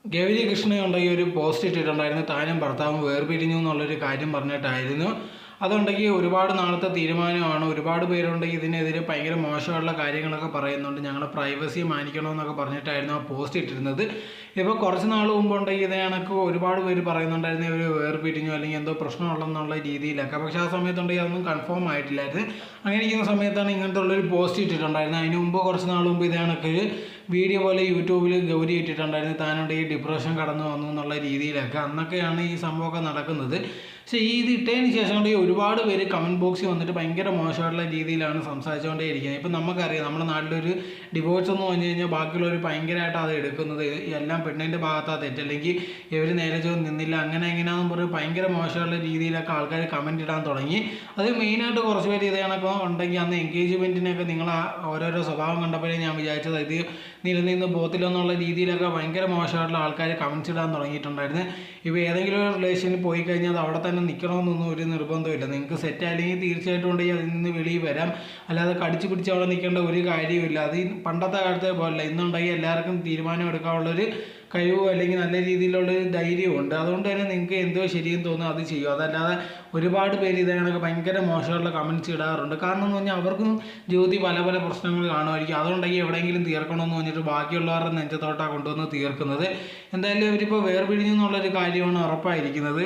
ഗൗരി കൃഷ്ണയുണ്ടെങ്കിൽ ഒരു പോസ്റ്റ് ഇട്ടിട്ടുണ്ടായിരുന്നു, താനും ഭർത്താവും വേർപിരിഞ്ഞു എന്നുള്ളൊരു കാര്യം പറഞ്ഞിട്ടായിരുന്നു. അതുണ്ടെങ്കിൽ ഒരുപാട് നാളത്തെ തീരുമാനമാണ്. ഒരുപാട് പേരുണ്ടെങ്കിൽ ഇതിനെതിരെ ഭയങ്കര മോശമുള്ള കാര്യങ്ങളൊക്കെ പറയുന്നുണ്ട്. ഞങ്ങളുടെ പ്രൈവസി മാനിക്കണമെന്നൊക്കെ പറഞ്ഞിട്ടായിരുന്നു ആ പോസ്റ്റ് ഇട്ടിരുന്നത്. ഇപ്പോൾ കുറച്ച് നാൾ മുമ്പ് ഉണ്ടെങ്കിൽ ഇതേ കണക്ക് ഒരുപാട് പേര് പറയുന്നുണ്ടായിരുന്നു ഇവർ വേർപിരിഞ്ഞു അല്ലെങ്കിൽ എന്തോ പ്രശ്നമുള്ളതെന്നുള്ള രീതിയിലൊക്കെ. പക്ഷേ ആ സമയത്തുണ്ടെങ്കിൽ അതൊന്നും കൺഫേം ആയിട്ടില്ലായിരുന്നു. അങ്ങനെ ഇരിക്കുന്ന സമയത്താണ് ഇങ്ങനത്തെ ഉള്ളൊരു പോസ്റ്റ് ഇട്ടിട്ടുണ്ടായിരുന്നത്. അതിന് മുമ്പ് കുറച്ച് നാൾ മുമ്പ് ഇതേ കണക്ക് വീഡിയോ പോലെ യൂട്യൂബിൽ ഗൗരി ഇട്ടിട്ടുണ്ടായിരുന്നു, താനുണ്ടെങ്കിൽ ഡിപ്രഷൻ കടന്നു വന്നു എന്നുള്ള രീതിയിലൊക്കെ. അന്നൊക്കെയാണ് ഈ സംഭവമൊക്കെ നടക്കുന്നത്. പക്ഷേ ഇത് ഇട്ടതിന് ശേഷം കൊണ്ട് ഒരുപാട് പേര് കമൻറ്റ് ബോക്സിൽ വന്നിട്ട് ഭയങ്കര മോശമായിട്ടുള്ള രീതിയിലാണ് സംസാരിച്ചുകൊണ്ടേ ഇരിക്കുന്നത്. ഇപ്പം നമുക്കറിയാം നമ്മുടെ നാട്ടിലൊരു ഡിവോഴ്സ് എന്ന് പറഞ്ഞു കഴിഞ്ഞാൽ ബാക്കിയുള്ളവർ ഭയങ്കരമായിട്ട് അത് എടുക്കുന്നത് എല്ലാം പെണ്ണിൻ്റെ ഭാഗത്താണ് തെറ്റ്, അല്ലെങ്കിൽ ഇവർ നേരെ നിന്നില്ല അങ്ങനെ എങ്ങനെയാണെന്ന് പറഞ്ഞ് ഭയങ്കര മോശമുള്ള രീതിയിലൊക്കെ ആൾക്കാർ കമൻറ്റ് ഇടാൻ തുടങ്ങി. അത് മെയിനായിട്ട് കുറച്ച് പേര് ഇത് കണക്ക് ഉണ്ടെങ്കിൽ അന്ന് എൻഗേജ്മെൻറ്റിനൊക്കെ നിങ്ങൾ ഓരോരോ സ്വഭാവം കണ്ടപ്പോഴേ ഞാൻ വിചാരിച്ചത് ഇത് നിലനിന്ന് പോത്തില്ലെന്നുള്ള രീതിയിലൊക്കെ ഭയങ്കര മോശമായിട്ടുള്ള ആൾക്കാർ കമൻറ്റ്സ് ഇടാൻ തുടങ്ങിയിട്ടുണ്ടായിരുന്നു. ഇപ്പോൾ ഏതെങ്കിലും ഒരു റിലേഷനിൽ പോയി കഴിഞ്ഞാൽ അത് അവിടെ തന്നെ നിൽക്കണമെന്നൊന്നും ഒരു നിർബന്ധമില്ല. നിങ്ങൾക്ക് സെറ്റ് അല്ലെങ്കിൽ തീർച്ചയായിട്ടും ഉണ്ടെങ്കിൽ അതിൽ നിന്ന് വെളിയിൽ വരാം, അല്ലാതെ കടിച്ചു പിടിച്ച് അവിടെ നിൽക്കേണ്ട ഒരു കാര്യമില്ല. അത് പണ്ടത്തെ കാലത്തെ പോലല്ല. ഇന്നുണ്ടെങ്കിൽ എല്ലാവർക്കും തീരുമാനം എടുക്കാനുള്ളൊരു കഴിവും അല്ലെങ്കിൽ നല്ല രീതിയിലുള്ളൊരു ധൈര്യമുണ്ട്. അതുകൊണ്ട് തന്നെ നിങ്ങൾക്ക് എന്തോ ശരിയെന്ന് തോന്നുന്നു അത് ചെയ്യും. അതല്ലാതെ ഒരുപാട് പേര് ഇതേകണക്ക് ഭയങ്കര മോശമുള്ള കമൻറ്റ്സ് ഇടാറുണ്ട്. കാരണം എന്ന് പറഞ്ഞാൽ അവർക്കും ജീവിതത്തിൽ പല പല പ്രശ്നങ്ങൾ കാണുമായിരിക്കും. അതുകൊണ്ടെങ്കിൽ എവിടെയെങ്കിലും തീർക്കണമെന്ന് പറഞ്ഞിട്ട് ബാക്കിയുള്ളവരുടെ നെഞ്ചത്തോട്ടാണ് കൊണ്ടുവന്ന് തീർക്കുന്നത്. എന്തായാലും അവരിപ്പോൾ വേർപിരിഞ്ഞു എന്നുള്ളൊരു കാര്യമാണ് ഉറപ്പായിരിക്കുന്നത്.